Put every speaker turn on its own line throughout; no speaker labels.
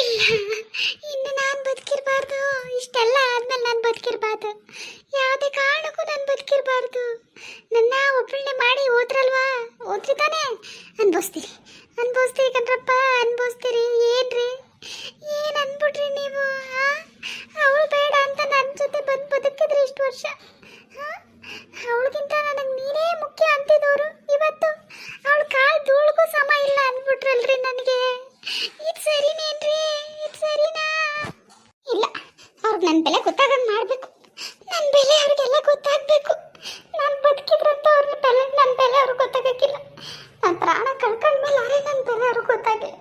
ಇಲ್ಲ, ಇನ್ನು ನಾನು ಬದುಕಿರಬಾರ್ದು. ಇಷ್ಟೆಲ್ಲ ಆದ್ಮೇಲೆ ನಾನು ಬದುಕಿರಬಾರ್ದು. ಯಾವುದೇ ಕಾರಣಕ್ಕೂ ನಾನು ಬದುಕಿರಬಾರ್ದು. ನನ್ನ ಒಬ್ಬಳನ್ನೇ ಮಾಡಿ ಹೋದ್ರಲ್ವಾ, ಹೋದ್ರಿ ತಾನೇ? ಅನ್ಭವಿಸ್ತೀರಿ, ಅನ್ಭವಿಸ್ತೀರಿ ಕಣ್ರಪ್ಪ, ಅನ್ಭವಿಸ್ತೀರಿ. ಏನ್ರಿ, ಏನು ಅನ್ಬಿಟ್ರಿ ನೀವು? ಅವಳು ಬೇಡ ಅಂತ ನನ್ನ ಜೊತೆ ಬಂದು ಬದುಕಿದ್ರಿ ಇಷ್ಟು ವರ್ಷ. ಅವಳಿಗಿಂತ ನನಗೆ ನೀನೇ ಮುಖ್ಯ ಅಂತಿದ್ದವರು ಇವತ್ತು ಅವಳ ಕಾಲು ಧೂಳಿಗೂ ಸಮ ಇಲ್ಲ ಅಂದ್ಬಿಟ್ರಲ್ರಿ ನನಗೆ. ಇದು ಸರಿನೇನ್ರಿ? ಇದು ಸರಿನಾ? ಇಲ್ಲ, ಅವ್ರಿಗೆ ನನ್ನ ಬೆಲೆ ಗೊತ್ತಾಗಂಗೆ ಮಾಡಬೇಕು. ನನ್ನ ಬೆಲೆ ಅವ್ರಿಗೆಲ್ಲ ಗೊತ್ತಾಗಬೇಕು. ನಾನು ಬದುಕಿದ್ರಂತ ನನ್ನ ಬೆಲೆ ಅವ್ರಿಗೆ ಗೊತ್ತಾಗಕ್ಕಿಲ್ಲ. ನನ್ನ ಪ್ರಾಣ ಕಳ್ಕೊಂಡ್ಮೇಲೆ ಅವರೇ ನನ್ನ ಬೆಲೆ ಅವ್ರಿಗೆ ಗೊತ್ತಾಗಲಿ.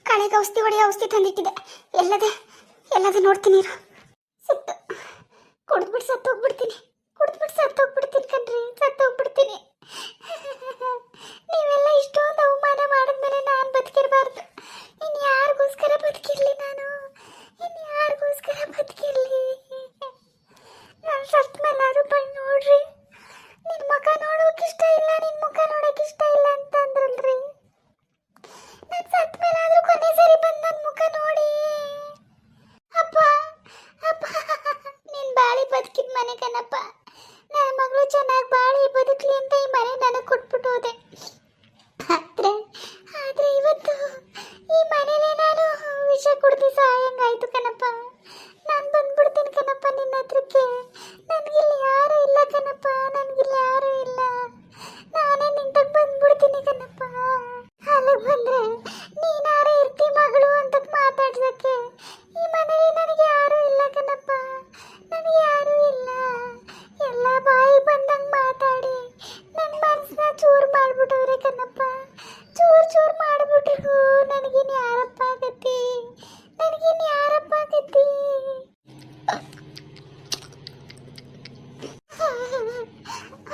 ಕಳೆಗೆ ಔಷಧಿ ಹೊಡೆಯೋ ಔಷಧಿ ತಂದಿಟ್ಟಿದೆ. ಎಲ್ಲದೆ ನೋಡ್ತೀನಿ ಇರು. ಸಿಕ್ತು. ಕುಡಿದ್ಬಿಟ್ಟು ಸತ್ತೋಗ್ಬಿಡ್ತೀನಿ ಕಣ್ರಿ, ಸತ್ತೋಗ್ಬಿಡ್ತೀನಿ. ನೀವೆಲ್ಲ ಇಷ್ಟೊಂದು ಅವಮಾನ ಮಾಡಿದ್ಮೇಲೆ ನಾನು ಬದುಕಿರಬಾರ್ದು. ಇನ್ನು ಯಾರಿಗೋಸ್ಕರ ಬದುಕಿರ್ಲಿ ನಾನು? ನಾನು ಸತ್ತ ಮೇಲೆ ಅದು ಬಂದು ನೋಡ್ರಿ. ನಿನ್ನ ಮುಖ ನೋಡೋಕೆ ಇಷ್ಟ ಇಲ್ಲ, ಅಂತ ಅಂದ್ರಲ್ರಿ. ನಾನು ಸತ್ತ ಮೇಲೆ ಆದ್ರೂ ಕೊನೆ ಸರಿ ಬಂದು ನನ್ನ ಮುಖ ನೋಡಿ. ಅಪ್ಪ ನೀನು ಬಾಳಿ ಬದುಕಿದ ಮನೆ ಕಣಪ್ಪ. ನನ್ನ ಮಗಳು ಚೆನ್ನಾಗಿ ಬಾಳಿ ಬದುಕಲಿ ಅಂತ ಈ ಮನೆ ನನಗೆ ಕೊಟ್ಬಿಟ್ಟು ಹೋದೆ. ಆದ್ರೆ ಇವತ್ತು ಈ ಮನೇಲೆ ನಾನು ವಿಷ ಕುಡ್ದು ಸಾಯಂಗಾಯ್ತು ಕಣಪ್ಪ. ನಾನು ಬಂದ್ಬಿಡ್ತೀನಿ ಕಣಪ್ಪ ನಿನ್ನ ಹತ್ರಕ್ಕೆ. ನನಗಿಲ್ಲಿ ಯಾರು ಇಲ್ಲ ಕಣಪ್ಪ, ನಾನೇ ನಿಂತಾಗ ಬಂದ್ಬಿಡ್ತೀನಿ ಕಣಪ್ಪ. ಅಲ್ಲಿಗೆ ಬಂದ್ರೆ ನೀನಾರೇ ಇರ್ತಿ ಮಗಳು ಅಂತ ಮಾತಾಡ್ಸಕ್ಕೆ. ಈ ಮನೇಲಿ ನನಗೆ ಯಾರು ಇಲ್ಲ ಕಣಪ್ಪ, ಎಲ್ಲ ಬಾಯಿ ಬಂದಂಗೆ ಮಾತಾಡಿ ನನ್ನ ಮನಸ್ಸನ್ನ ಚೂರು ಮಾಡ್ಬಿಟ್ಟವ್ರೆ ಕಣಪ್ಪ. ಚೂರು ಮಾಡ್ಬಿಟ್ರು. ನನಗಿನ್ ಯಾರಪ್ಪ ಆಗತ್ತಿ?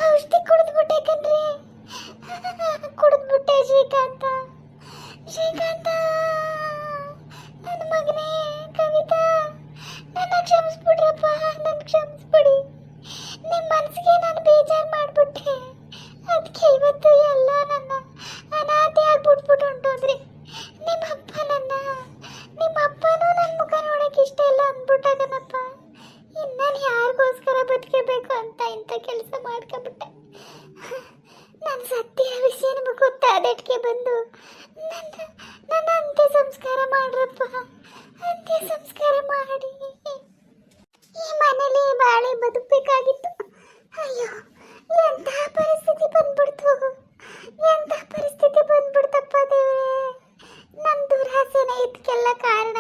ಔಷಧಿ ಕುಡಿದ್ಬಿಟ್ಟೆ ಕಣ್ರಿ, ಶ್ರೀಕಾಂತ. ನನ್ನ ಮಗನೇ ಕವಿತಾ, ನನ್ನ ಕ್ಷಮಿಸ್ಬಿಡ್ರಪ್ಪ, ಕ್ಷಮಿಸ್ಬಿಡಿ. ನಿಮ್ಮ ಮನಸ್ಸಿಗೆ ನಾನು ಬೇಜಾರು ಮಾಡ್ಬಿಟ್ಟೆ. ಅದಕ್ಕೆ ಇವತ್ತು ಎಲ್ಲ ನನ್ನ ಅನಾಥೆ ಆಗ್ಬಿಟ್ಬಿಟ್ಟು ಹೊಂಟೋದ್ರಿ. ನಿಮ್ಮಪ್ಪನೂ ನನ್ನ ಮುಖ ನೋಡೋಕೆ ಇಷ್ಟ ಇಲ್ಲ ಅಂದ್ಬಿಟ್ಟಾಗನಪ್ಪ. ಇನ್ನು ನಾನು ಯಾರಿಗೋಸ್ಕರ ಬದುಕಬೇಕು ಅಂತ ಇಂಥ ಕೆಲಸ ಮಾಡ್ಕೊಬಿಟ್ಟೆ. ನನ್ನ ಸತ್ಯ ವಿಷಯ ನಿಮಗೆ ಗೊತ್ತಾದಟ್ಗೆ ಬಂದು ನನ್ನ ಅಂತ್ಯ ಸಂಸ್ಕಾರ ಮಾಡ್ರಪ್ಪ. ಅಂತ್ಯ ಸಂಸ್ಕಾರ ಮಾಡಿ ಈ ಮನೇಲಿ ಬಾಳೆ ಬದುಕಬೇಕಾಗಿತ್ತು. ಅಯ್ಯೋ, ಎಂತಹ ಪರಿಸ್ಥಿತಿ ಬಂದ್ಬಿಡ್ತಪ್ಪ ದೇವ್ರೆ. ನನ್ನ ದುರಾಸೆನೇ ಇದಕ್ಕೆಲ್ಲ ಕಾರಣ.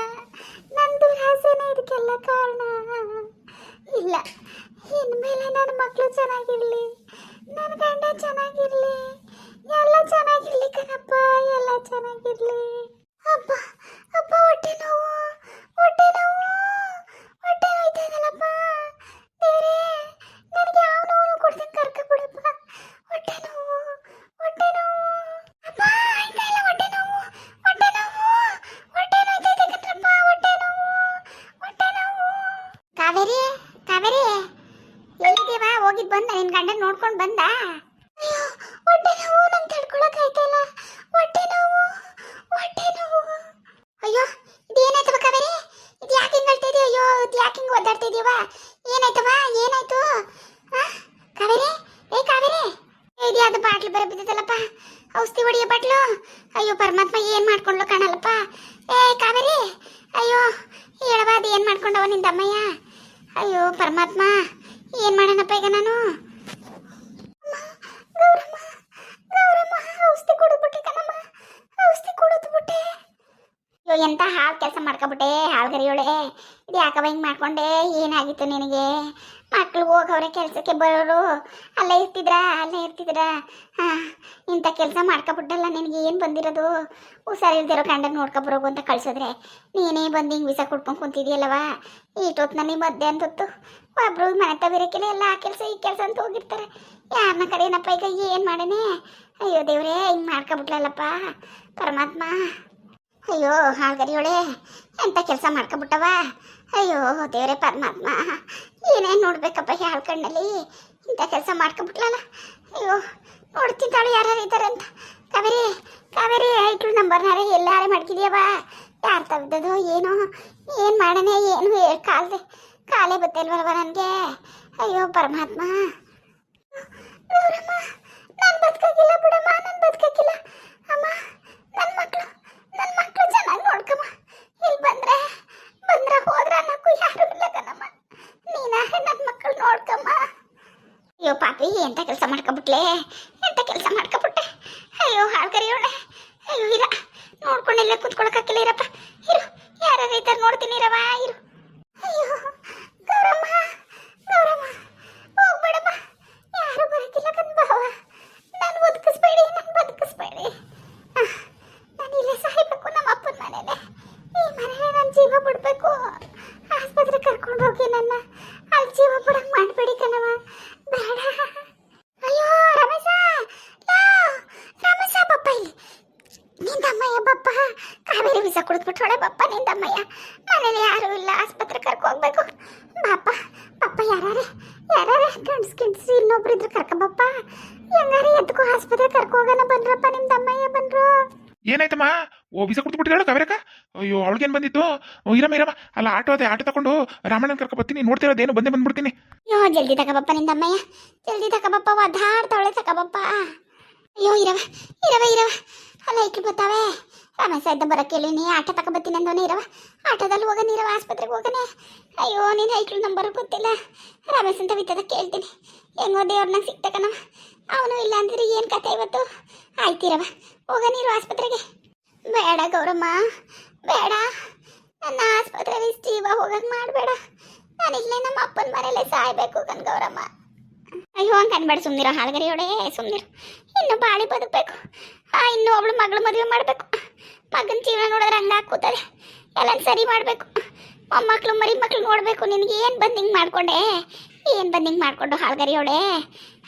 ಇಲ್ಲ, ಇನ್ಮೇಲೆ ನನ್ನ ಮಕ್ಕಳು ಚೆನ್ನಾಗಿರ್ಲಿ, ನನ್ನ ಗಂಡ ಚೆನ್ನಾಗಿರ್ಲಿ, ಎಲ್ಲ ಚೆನ್ನಾಗಿರ್ಲಿ ಕಣಪ್ಪ, ಎಲ್ಲ ಚೆನ್ನಾಗಿರ್ಲಿ. ಅಪ್ಪ ಹೊಟ್ಟೆ ನೋಯ್ತಾನಲ್ಲಪ್ಪ. ದೇವ್ರೇ, ನನಗೆ ಯಾವ ನೋವು ಕೊಡ್ತೀನಿ ಕರ್ಕೊಬಿಡಪ್ಪ. ಹೊಟ್ಟೆ ನೋವು. ಅಪ್ಪ, ಆಯ್ತಾ ಇಲ್ಲ ಹೊಟ್ಟೆ ನೋವು ನೋಯ್ತೈತೆ ಕಣ್ರಪ್ಪ, ಹೊಟ್ಟೆ ನೋವು. ಕಾವೇರಿ, ಎಲ್ಲಿದ್ದೀವ? ಹೋಗಿದ್ ಬಂದ? ನಿನ್ ಗಂಡನ ನೋಡ್ಕೊಂಡು ಬಂದ? ಅಯ್ಯೋ, ಹೊಟ್ಟೆ ನೋವು ನಂಗೆ ತಡ್ಕೊಳಕ್ ಆಯ್ತಲ್ಲ. ಹೊಟ್ಟೆ ನೋವು. ಅಯ್ಯೋ, ಇದೇನಾಯ್ತವ ಕಾವೇರಿ? ಇದು ಯಾಕೆ ಹಿಂಗಳ್ತಾ ಇದೀಯ? ಅಯ್ಯೋ, ಇದು ಯಾಕೆ ಹಿಂಗೆ ಒದ್ದಾಡ್ತಾ ಇದೀವ? ಏನಾಯ್ತು? ಕಾವೇರಿ, ಕಾವೇರಿ, ಇದು ಅದು ಬಾಟ್ಲು ಬರ ಬಿದ್ದಲ್ಲಪ್ಪ, ಔಷಧಿ ಹೊಡಿಯೋ ಬಾಟ್ಲು. ಅಯ್ಯೋ ಪರಮಾತ್ಮ, ಏನ್ ಮಾಡ್ಕೊಂಡ್ಲು ಕಾಣಲ್ಲಪ್ಪ. ಕಾವೇರಿ, ಅಯ್ಯೋ ಹೇಳವ, ಅದು ಏನ್ ಮಾಡ್ಕೊಂಡವ ನಿಂದಮ್ಮಯ್ಯ? ಅಯ್ಯೋ ಪರಮಾತ್ಮ, ಏನ್ ಮಾಡೋಣಪ್ಪ ಈಗ ನಾನು? ಗೌರಮ್ಮ, ಔಷಧಿ ಕುಡಿದ್ಬಿಟ್ಟೆ ಕಣಮ್ಮ, ಅಯ್ಯೋ ಎಂತ ಹಾಳು ಕೆಲಸ ಮಾಡ್ಕೊಬಿಟ್ಟೆ, ಹಾಳ್ಗರಿಯೋಳೆ. ಇದು ಯಾಕವ ಹಿಂಗೆ ಮಾಡ್ಕೊಂಡೆ? ಏನಾಗಿತ್ತು ನಿನಗೆ? ಮಕ್ಕಳು ಹೋಗವ್ರೆ ಕೆಲಸಕ್ಕೆ ಬರೋರು, ಅಲ್ಲೇ ಇರ್ತಿದ್ರ. ಇಂಥ ಕೆಲಸ ಮಾಡ್ಕೊಬಿಟ್ಟಲ್ಲ. ನಿನಗೆ ಏನು ಬಂದಿರೋದು? ಹುಷಾರಿಲ್ದಿರೋ ಗಂಡನ ನೋಡ್ಕೊಬರೋಗು ಅಂತ ಕಳ್ಸಿದ್ರೆ ನೀನೇ ಬಂದು ಹಿಂಗೆ ವಿಷ ಕುಡ್ಕೊಂಡು ಕುಂತಿದ್ಯಲ್ಲವ. ಈಟೊತ್ತಿನಲ್ಲಿ ಮಧ್ಯಾಹ್ನ ಹೊತ್ತು ಒಬ್ರು ಮನೆ ತವಿರಕ್ಕೆಲ್ಲ ಎಲ್ಲ ಆ ಕೆಲಸ ಈ ಕೆಲಸ ಅಂತ ಹೋಗಿರ್ತಾರೆ. ಯಾರನ್ನ ಕಡೆಯೇನಪ್ಪ ಈಗ? ಏನು ಮಾಡೇನೆ? ಅಯ್ಯೋ ದೇವ್ರೇ, ಹಿಂಗೆ ಮಾಡ್ಕೊಬಿಟ್ಲಲ್ಲಪ್ಪ ಪರಮಾತ್ಮ. ಅಯ್ಯೋ ಹಾಳ್ಗರಿಯೋಳೆ, ಎಂಥ ಕೆಲಸ ಮಾಡ್ಕೊಬಿಟ್ಟವ. ಅಯ್ಯೋ ದೇವ್ರೇ ಪರಮಾತ್ಮ, ಏನೇನು ನೋಡ್ಬೇಕಪ್ಪ ಹಾಳು ಕಣ್ಣಲ್ಲಿ? ಇಂಥ ಕೆಲಸ ಮಾಡ್ಕೊಬಿಟ್ಲಲ್ಲ. ಅಯ್ಯೋ, ನೋಡ್ತಿದ್ದಾಳು ಯಾರು ಇದ್ದಾರೆ ಅಂತ. ಕಾವೇರಿ ಕಾವೇರಿ ಐಟ್ಲು ನಂಬರ್ನಾರೆ ಎಲ್ಲಾರೆ ಮಾಡ್ಕಿದ್ಯವ ಯಾರು ತೆಗ್ದದು ಏನೋ ಏನು ಮಾಡೋಣ ಏನು ಕಾಲೇ ಬತ್ತಿಲ್ವಲ್ವ ನನಗೆ ಅಯ್ಯೋ ಪರಮಾತ್ಮ ಗೌರಮ್ಮ ನಾನು ಬದುಕಾಗಿಲ್ಲ ಬಿಡಮ್ಮ ನಾನು ಬದುಕಾಗಿಲ್ಲ ಅಮ್ಮ ನನ್ನ ಮಕ್ಕಳು ಚೆನ್ನಾಗಿ ನೋಡ್ಕಮ್ಮ ಇಲ್ಲಿ ಬಂದ್ರೆ ಹೋದ್ರ ಅನ್ನಕ್ಕೂ ಯಾರು ಇಲ್ಲ ಕಣಮ್ಮ ನೀನಾರೆ ನನ್ನ ಮಕ್ಕಳು ನೋಡ್ಕಮ್ಮ ಅಯ್ಯೋ ಪಾಪಿ ಎಂತ ಕೆಲಸ ಮಾಡ್ಕೊಬಿಟ್ಲೆ ಅಯ್ಯೋ ಹಾಳು ಕರಿಯೋಳೆ ಅಯ್ಯೋ ಇರ ನೋಡ್ಕೊಂಡೆಲ್ಲ ಕುತ್ಕೊಳಕ್ಕಾಗಿಲ್ಲ ಇರಪ್ಪ ಇರು ಯಾರು ರೈತರು ನೋಡ್ತೀನಿ ಇರವ ಇರು ಅಯ್ಯೋ ಗೌರಮ್ಮ ಹೋಗ್ಬೇಡಮ್ಮ ಯಾರು ಬರಕಿಲ್ಲ ಕಣ್ಬಾವ ನಾನು ಬದುಕಿಸ್ಬೇಡಿ ನಾನು ಇಲ್ಲೇ ಸಾಯ್ಬೇಕು ನಮ್ಮ ಅಪ್ಪನ ಮನೇಲೆ ಈ ಮನೇಲೆ ನನ್ನ ಜೀವ ಬಿಡ್ಬೇಕು ಆಸ್ಪತ್ರೆ ಕರ್ಕೊಂಡು ಹೋಗಿ ನನ್ನ ಅಲ್ಲಿ ಜೀವ ಬಿಡಂಗ್ ಮಾಡಬೇಡಿ ಕಣವ ಬೇಡ ಅಯ್ಯೋ ರಮೇಶ ಬಪ್ಪ ಇಲ್ಲಿ ನಿಂದಮ್ಮಯ್ಯ ಬಪ್ಪ ಕಾವೇರಿ ವಿಷ ಕುಡಿದ್ಬಿಟ್ಟೋಳೆ ಬಪ್ಪ ನಿಂದಮ್ಮಯ್ಯ ಮನೇಲಿ ಯಾರು ಇಲ್ಲ ಆಸ್ಪತ್ರೆ ಕರ್ಕೊ ಹೋಗ್ಬೇಕು ಬಪ್ಪ ಯಾರೇ ಗಂಡ್ಸ್ ಇನ್ನೊಬ್ರು ಇದ್ರು ಕರ್ಕಬಪ್ಪ ಹೆಂಗಾರೆ ಎದ್ಕೋ ಆಸ್ಪತ್ರೆ ಕರ್ಕೊ ಹೋಗೋಣ ಬನ್ರಪ್ಪ ನಿಮ್ದಮ್ಮಯ್ಯ ಬನ್ರು
ಏನಾಯ್ತಮ್ಮ ಓ ಬಿಸ ಕುಡ್ತು ಕಾವೇರಕ್ಕ ಅಯ್ಯೋ ಅವಳಿಗೇನು ಬಂದಿತ್ತು ಇರಮ್ಮ ಅಲ್ಲ ಆಟೋ ತಗೊಂಡು ರಾಮಣ್ಣನ ಕರ್ಕೊ ಬರ್ತೀನಿ ನೋಡ್ತಿರೋದೇನು ಬಂದ್ಬಿಡ್ತೀನಿ
ಅಯ್ಯೋ ಜಲ್ದಿ ತಗೋಬಪ್ಪ ನಿಂದಮ್ಮಯ್ಯ ಜಲ್ದಿ ತಗೋಬಪ್ಪ ಒದ್ದಾಡ್ತಾವಳೆ ತಗೋಬಪ್ಪ ಅಯ್ಯೋ ಇರವ ಅಲ್ಲ ಇಟ್ಲು ಬರ್ತಾವೆ ರಮೇಶ ಇದ್ದ ಬರಕ್ಕೆ ನೀ ಆಟೋ ತಗೊಬತ್ತೀನಿ ಅಂದವನೇ ಇರವ ಆಟೋದಲ್ಲಿ ಹೋಗನೆ ಇರವ ಆಸ್ಪತ್ರೆಗೆ ಹೋಗನೆ ಅಯ್ಯೋ ನೀನು ಐಟ್ಲು ನಂಬರು ಗೊತ್ತಿಲ್ಲ ರಮೇಶ್ ಅಂತ ವಿತ್ತದ ಕೇಳ್ತೀನಿ ಹೆಂಗೋ ದೇವ್ರನ್ನ ಸಿಗ್ತಕನವ ಅವನು ಇಲ್ಲ ಅಂದ್ರೆ ಏನು ಕತೆ ಇವತ್ತು ಆಯ್ತಿರವ ಹೋಗನಿರು ಆಸ್ಪತ್ರೆಗೆ ಬೇಡ ಗೌರಮ್ಮ ಬೇಡ ನನ್ನ ಆಸ್ಪತ್ರೆಗೆ ಜೀವ ಹೋಗಕ್ಕೆ ಮಾಡಬೇಡ ನಾನು ಇಲ್ಲೇ ನಮ್ಮ ಅಪ್ಪನ ಮನೇಲೆ ಸಾಯ್ಬೇಕು ಕಣ್ ಗೌರಮ್ಮ ಅಯ್ಯೋ ಹಂಗೆ ಅನ್ಬೇಡ ಸುಮ್ಮನಿರೋ ಹಾಲ್ಗರಿಯೋಡೆ ಸುಮ್ಮನಿರು ಇನ್ನು ಬಾಳಿ ಬದುಕಬೇಕು ಇನ್ನೂ ಒಬ್ಳು ಮಗಳು ಮದುವೆ ಮಾಡಬೇಕು ಮಗನ ಜೀವನ ನೋಡಿದ್ರೆ ಹಂಗೆ ಹಾಕೂತದೆ ಎಲ್ಲ ಸರಿ ಮಾಡಬೇಕು ಮೊಮ್ಮಕ್ಕಳು ಮರಿ ಮಕ್ಕಳು ನೋಡಬೇಕು ನಿನಗೆ ಏನು ಬಂದು ಹಿಂಗೆ ಮಾಡ್ಕೊಂಡು ಹಾಲ್ಗರಿಯೋಡೆ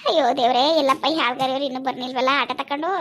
ಅಯ್ಯೋ ದೇವ್ರೇ ಎಲ್ಲಪ್ಪ ಈ ಹಾಲ್ಗರಿಯೋರು ಇನ್ನೂ ಬರ್ನಿಲ್ವಲ್ಲ ಆಟ ತಕೊಂಡು